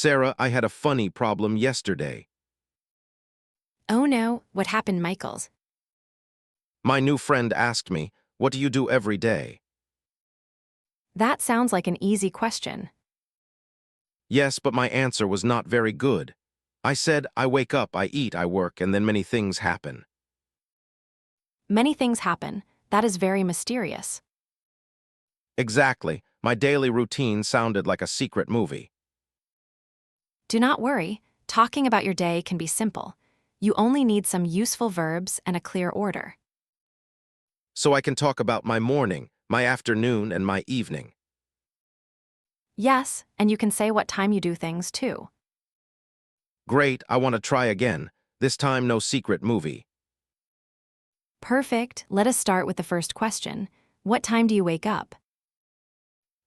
Sarah, I had a funny problem yesterday. Oh no, what happened, Michaels? My new friend asked me, "What do you do every day?" That sounds like an easy question. Yes, but my answer was not very good. I said, "I wake up, I eat, I work, and then many things happen." Many things happen. That is very mysterious. Exactly. My daily routine sounded like a secret movie. Do not worry, talking about your day can be simple. You only need some useful verbs and a clear order. So I can talk about my morning, my afternoon, and my evening. Yes, and you can say what time you do things too. Great, I want to try again. This time no secret movie. Perfect, let us start with the first question. What time do you wake up?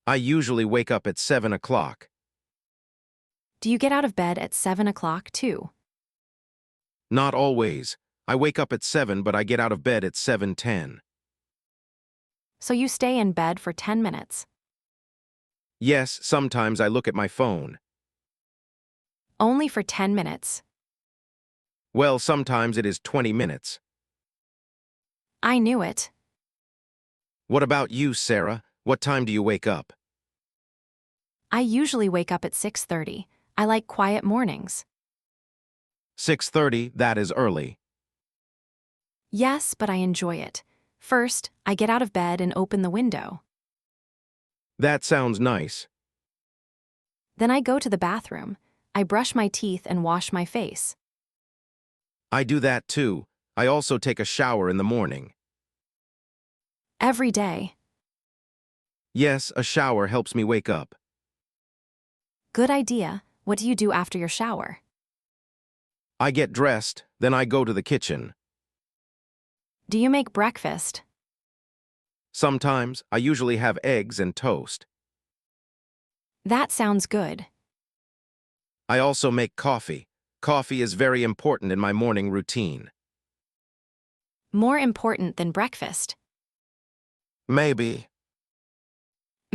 I usually wake up at 7 o'clock. Do you get out of bed at 7 o'clock too? Not always. I wake up at 7, but I get out of bed at 7:10. So you stay in bed for 10 minutes. Yes, sometimes I look at my phone. Only for 10 minutes. Well, sometimes it is 20 minutes. I knew it. What about you, Sarah? What time do you wake up? I usually wake up at 6:30. I like quiet mornings. 6:30, that is early. Yes, but I enjoy it. First, I get out of bed and open the window. That sounds nice. Then I go to the bathroom. I brush my teeth and wash my face. I do that too. I also take a shower in the morning. Every day. Yes, a shower helps me wake up. Good idea. What do you do after your shower? I get dressed, then I go to the kitchen. Do you make breakfast? Sometimes, I usually have eggs and toast. That sounds good. I also make coffee. Coffee is very important in my morning routine. More important than breakfast. Maybe.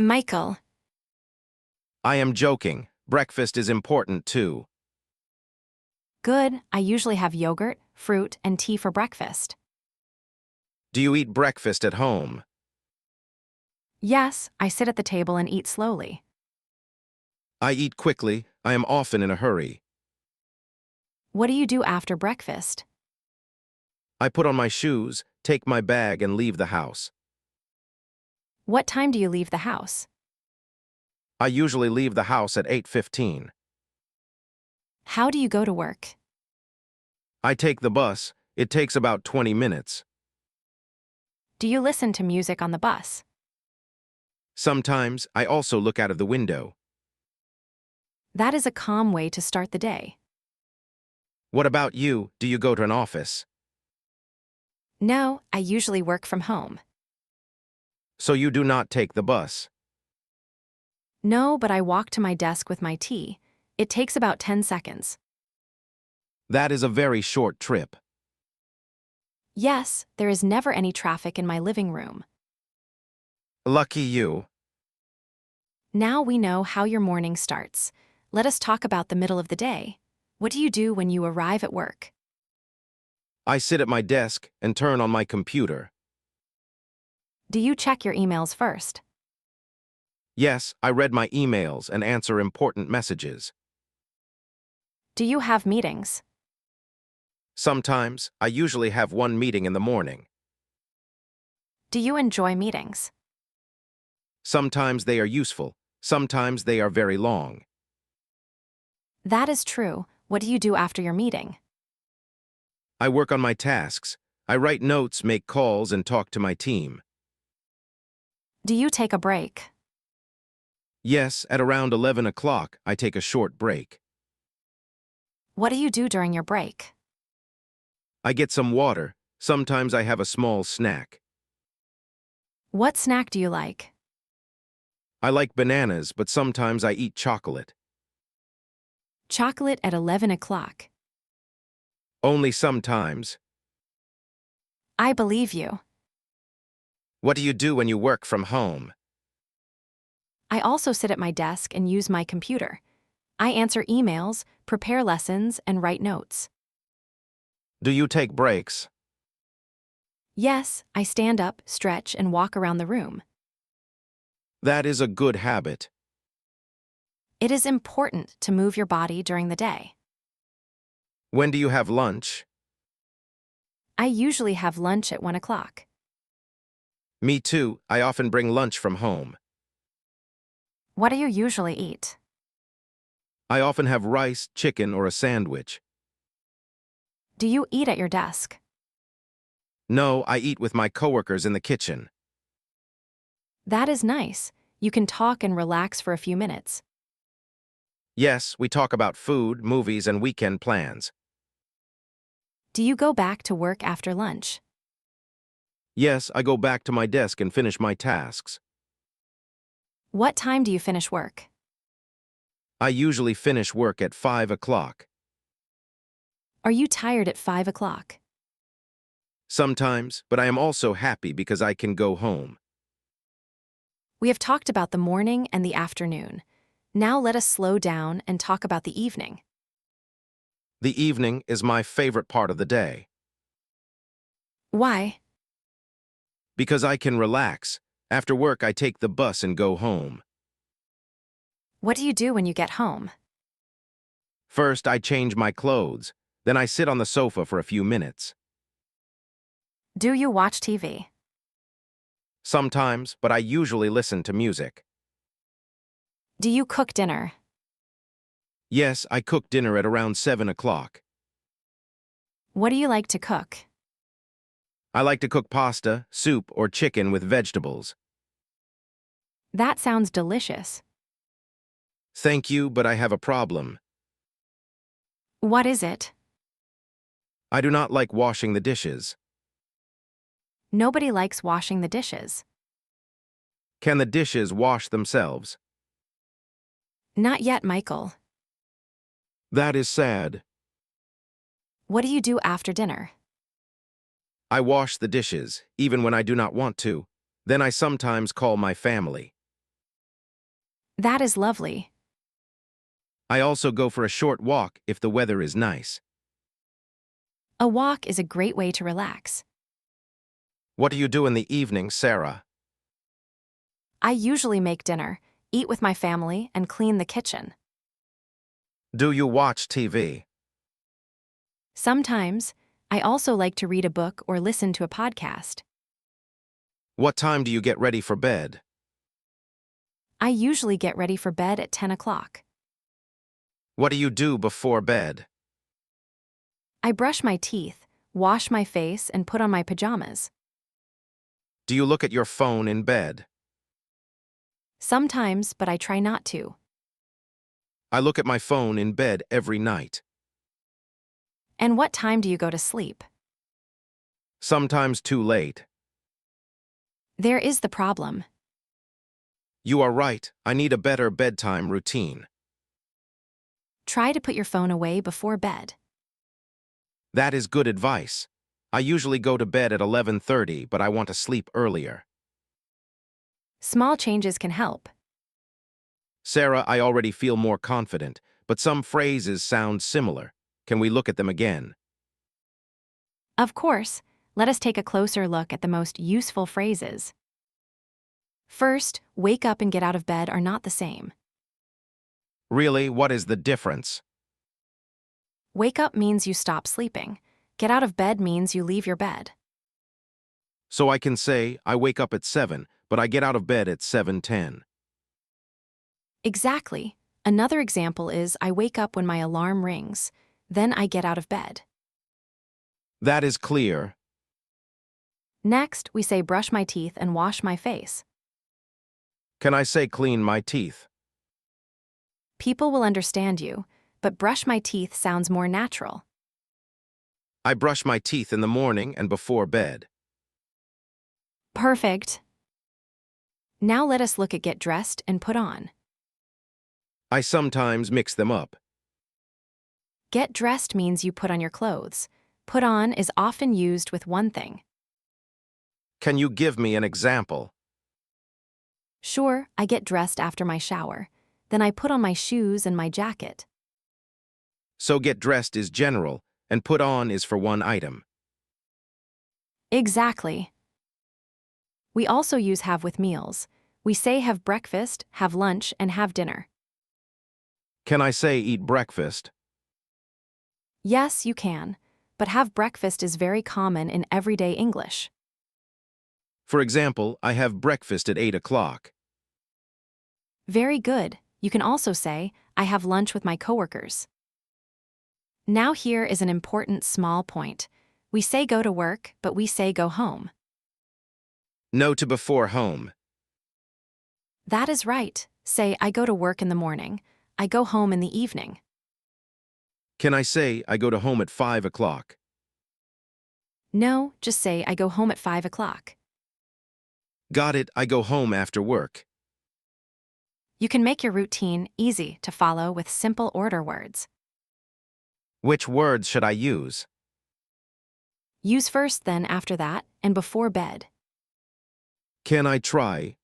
Michael. I am joking. Breakfast is important too. Good. I usually have yogurt, fruit, and tea for breakfast. Do you eat breakfast at home? Yes, I sit at the table and eat slowly. I eat quickly. I am often in a hurry. What do you do after breakfast? I put on my shoes, take my bag, and leave the house. What time do you leave the house? I usually leave the house at 8:15. How do you go to work? I take the bus. It takes about 20 minutes. Do you listen to music on the bus? Sometimes, I also look out of the window. That is a calm way to start the day. What about you? Do you go to an office? No, I usually work from home. So you do not take the bus. No, but I walk to my desk with my tea. It takes about 10 seconds. That is a very short trip. Yes, there is never any traffic in my living room. Lucky you. Now we know how your morning starts. Let us talk about the middle of the day. What do you do when you arrive at work? I sit at my desk and turn on my computer. Do you check your emails first? Yes, I read my emails and answer important messages. Do you have meetings? Sometimes, I usually have one meeting in the morning. Do you enjoy meetings? Sometimes they are useful, sometimes they are very long. That is true. What do you do after your meeting? I work on my tasks. I write notes, make calls, and talk to my team. Do you take a break? Yes, at around 11 o'clock, I take a short break. What do you do during your break? I get some water. Sometimes I have a small snack. What snack do you like? I like bananas, but sometimes I eat chocolate. Chocolate at 11 o'clock. Only sometimes. I believe you. What do you do when you work from home? I also sit at my desk and use my computer. I answer emails, prepare lessons, and write notes. Do you take breaks? Yes, I stand up, stretch, and walk around the room. That is a good habit. It is important to move your body during the day. When do you have lunch? I usually have lunch at 1 o'clock. Me too, I often bring lunch from home. What do you usually eat? I often have rice, chicken, or a sandwich. Do you eat at your desk? No, I eat with my coworkers in the kitchen. That is nice. You can talk and relax for a few minutes. Yes, we talk about food, movies, and weekend plans. Do you go back to work after lunch? Yes, I go back to my desk and finish my tasks. What time do you finish work? I usually finish work at 5 o'clock. Are you tired at 5 o'clock? Sometimes, but I am also happy because I can go home. We have talked about the morning and the afternoon. Now let us slow down and talk about the evening. The evening is my favorite part of the day Why? because I can relax. After work, I take the bus and go home. What do you do when you get home? First, I change my clothes. Then I sit on the sofa for a few minutes. Do you watch TV? Sometimes, but I usually listen to music. Do you cook dinner? Yes, I cook dinner at around 7 o'clock. What do you like to cook? I like to cook pasta, soup, or chicken with vegetables. That sounds delicious. Thank you, but I have a problem. What is it? I do not like washing the dishes. Nobody likes washing the dishes. Can the dishes wash themselves? Not yet, Michael. That is sad. What do you do after dinner? I wash the dishes, even when I do not want to. Then I sometimes call my family. That is lovely. I also go for a short walk if the weather is nice. A walk is a great way to relax. What do you do in the evening, Sarah? I usually make dinner, eat with my family, and clean the kitchen. Do you watch TV? Sometimes, I also like to read a book or listen to a podcast. What time do you get ready for bed? I usually get ready for bed at 10 o'clock. What do you do before bed? I brush my teeth, wash my face, and put on my pajamas. Do you look at your phone in bed? Sometimes, but I try not to. I look at my phone in bed every night. And what time do you go to sleep? Sometimes too late. There is the problem. You are right, I need a better bedtime routine. Try to put your phone away before bed. That is good advice. I usually go to bed at 11:30, but I want to sleep earlier. Small changes can help. Sarah, I already feel more confident, but some phrases sound similar. Can we look at them again? Of course, let us take a closer look at the most useful phrases. First, wake up and get out of bed are not the same. Really, what is the difference? Wake up means you stop sleeping. Get out of bed means you leave your bed. So I can say, I wake up at 7, but I get out of bed at 7:10. Exactly. Another example is I wake up when my alarm rings. Then I get out of bed. That is clear. Next, we say brush my teeth and wash my face. Can I say clean my teeth? People will understand you, but brush my teeth sounds more natural. I brush my teeth in the morning and before bed. Perfect. Now let us look at get dressed and put on. I sometimes mix them up. Get dressed means you put on your clothes. Put on is often used with one thing. Can you give me an example? Sure, I get dressed after my shower. Then I put on my shoes and my jacket. So get dressed is general, and put on is for one item. Exactly. We also use have with meals. We say have breakfast, have lunch, and have dinner. Can I say eat breakfast? Yes, you can, but have breakfast is very common in everyday English. For example, I have breakfast at 8 o'clock. Very good. You can also say, I have lunch with my coworkers. Now here is an important small point. We say go to work, but we say go home. No to before home. That is right. Say I go to work in the morning. I go home in the evening. Can I say I go to home at 5 o'clock? No, just say I go home at 5 o'clock. Got it, I go home after work. You can make your routine easy to follow with simple order words. Which words should I use? Use first, then after that, and before bed. Can I try?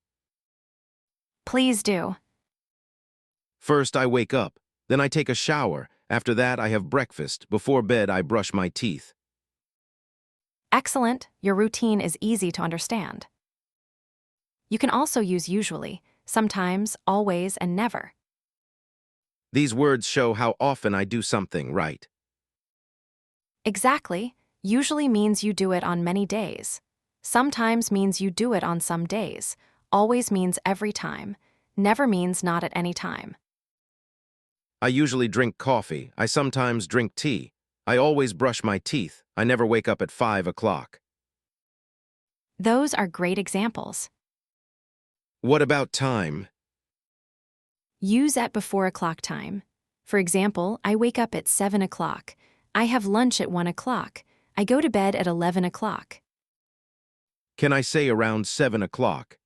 Please do. First I wake up, then I take a shower. After that I have breakfast. Before bed I brush my teeth. Excellent, your routine is easy to understand. You can also use usually, sometimes, always, and never. These words show how often I do something right. Exactly, usually means you do it on many days. Sometimes means you do it on some days. Always means every time. Never means not at any time. I usually drink coffee. I sometimes drink tea. I always brush my teeth. I never wake up at 5 o'clock. Those are great examples. What about time? Use at before o'clock time. For example, I wake up at 7 o'clock. I have lunch at 1 o'clock. I go to bed at 11 o'clock. Can I say around 7 o'clock?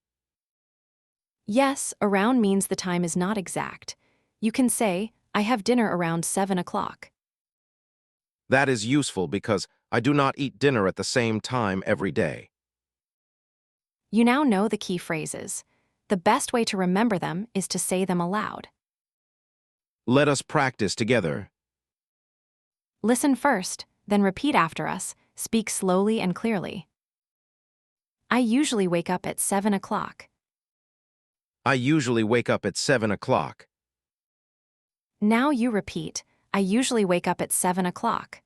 Yes, around means the time is not exact. You can say, I have dinner around 7 o'clock. That is useful because I do not eat dinner at the same time every day. You now know the key phrases. The best way to remember them is to say them aloud. Let us practice together. Listen first, then repeat after us. Speak slowly and clearly. I usually wake up at 7 o'clock. I usually wake up at 7 o'clock. Now you repeat, I usually wake up at 7 o'clock.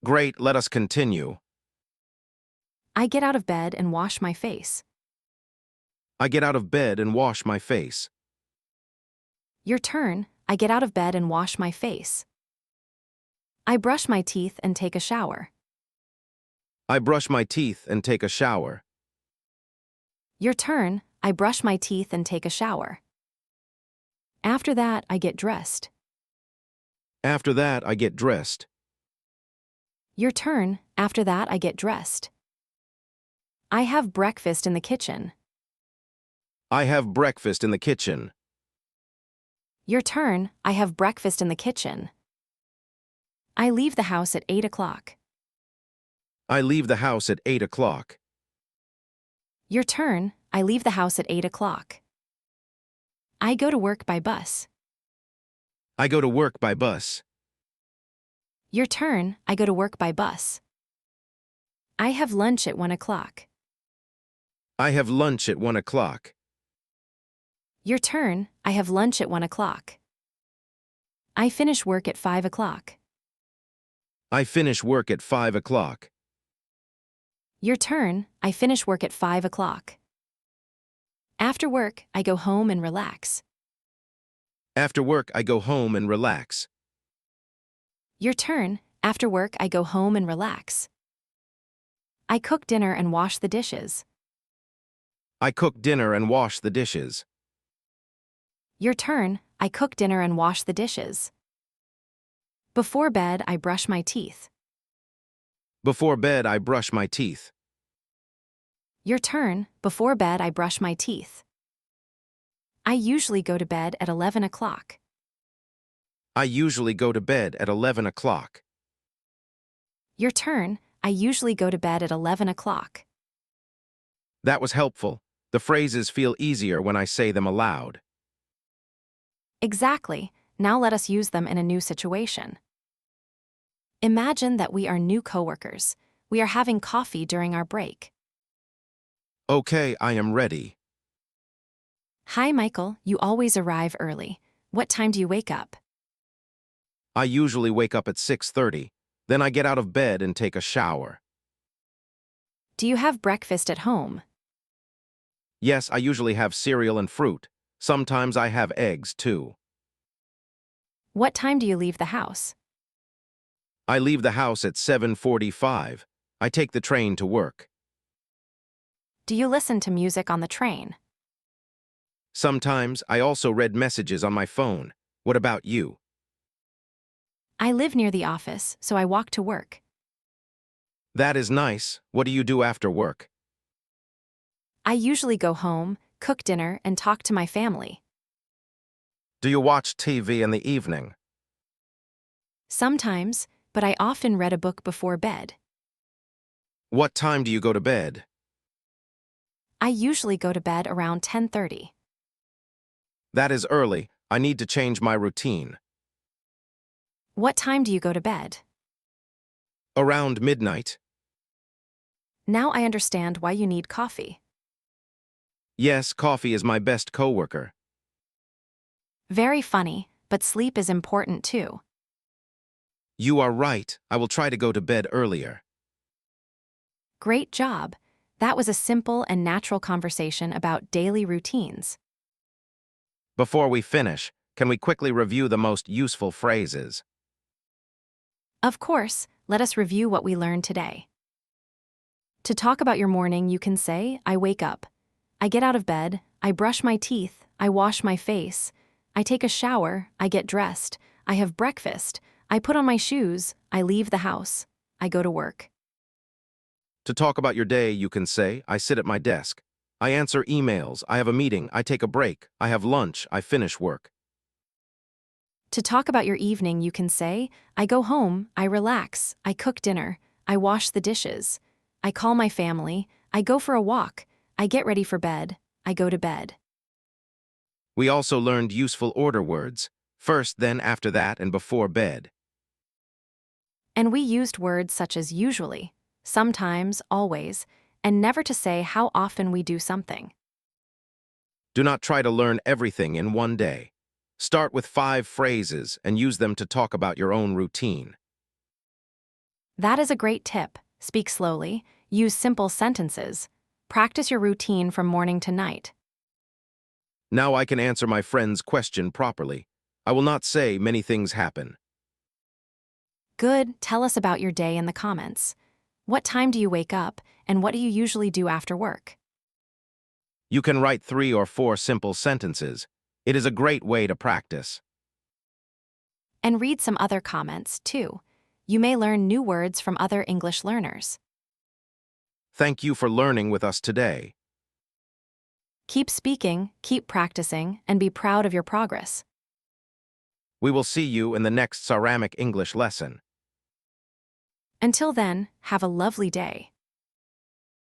Great, let us continue. I get out of bed and wash my face. I get out of bed and wash my face. Your turn, I get out of bed and wash my face. I brush my teeth and take a shower. I brush my teeth and take a shower. Your turn, I brush my teeth and take a shower. After that, I get dressed. After that, I get dressed. Your turn, after that, I get dressed. I have breakfast in the kitchen. I have breakfast in the kitchen. Your turn, I have breakfast in the kitchen. I leave the house at 8 o'clock. I leave the house at 8 o'clock. Your turn, I leave the house at 8 o'clock. I go to work by bus. I go to work by bus. Your turn, I go to work by bus. I have lunch at 1 o'clock. I have lunch at 1 o'clock. Your turn, I have lunch at 1 o'clock. I finish work at 5 o'clock. I finish work at 5 o'clock. Your turn, I finish work at 5 o'clock. After work, I go home and relax. After work, I go home and relax. Your turn, after work, I go home and relax. I cook dinner and wash the dishes. I cook dinner and wash the dishes. Your turn, I cook dinner and wash the dishes. Before bed, I brush my teeth. Before bed, I brush my teeth. Your turn, before bed, I brush my teeth. I usually go to bed at 11 o'clock. I usually go to bed at 11 o'clock. Your turn, I usually go to bed at 11 o'clock. That was helpful. The phrases feel easier when I say them aloud. Exactly. Now let us use them in a new situation. Imagine that we are new coworkers. We are having coffee during our break. Okay, I am ready. Hi, Michael, you always arrive early. What time do you wake up? I usually wake up at 6:30. Then I get out of bed and take a shower. Do you have breakfast at home? Yes, I usually have cereal and fruit. Sometimes I have eggs, too. What time do you leave the house? I leave the house at 7:45. I take the train to work. Do you listen to music on the train? Sometimes I also read messages on my phone. What about you? I live near the office, so I walk to work. That is nice. What do you do after work? I usually go home, cook dinner, and talk to my family. Do you watch TV in the evening? Sometimes, but I often read a book before bed. What time do you go to bed? I usually go to bed around 10:30. That is early. I need to change my routine. What time do you go to bed? Around midnight? Now I understand why you need coffee. Yes, coffee is my best coworker. Very funny, but sleep is important too. You are right. I will try to go to bed earlier. Great job. That was a simple and natural conversation about daily routines. Before we finish, can we quickly review the most useful phrases? Of course, let us review what we learned today. To talk about your morning, you can say, I wake up. I get out of bed. I brush my teeth. I wash my face. I take a shower. I get dressed. I have breakfast. I put on my shoes. I leave the house. I go to work. To talk about your day, you can say, I sit at my desk. I answer emails. I have a meeting. I take a break. I have lunch. I finish work. To talk about your evening, you can say, I go home. I relax. I cook dinner. I wash the dishes. I call my family. I go for a walk. I get ready for bed. I go to bed. We also learned useful order words. First, then, after that, and before bed. And we used words such as usually, sometimes, always, and never to say how often we do something. Do not try to learn everything in one day. Start with 5 phrases and use them to talk about your own routine. That is a great tip. Speak slowly, use simple sentences, practice your routine from morning to night. Now I can answer my friend's question properly. I will not say many things happen. Good, tell us about your day in the comments. What time do you wake up, and what do you usually do after work? You can write 3 or 4 simple sentences. It is a great way to practice. And read some other comments, too. You may learn new words from other English learners. Thank you for learning with us today. Keep speaking, keep practicing, and be proud of your progress. We will see you in the next ceramic English lesson. Until then, have a lovely day.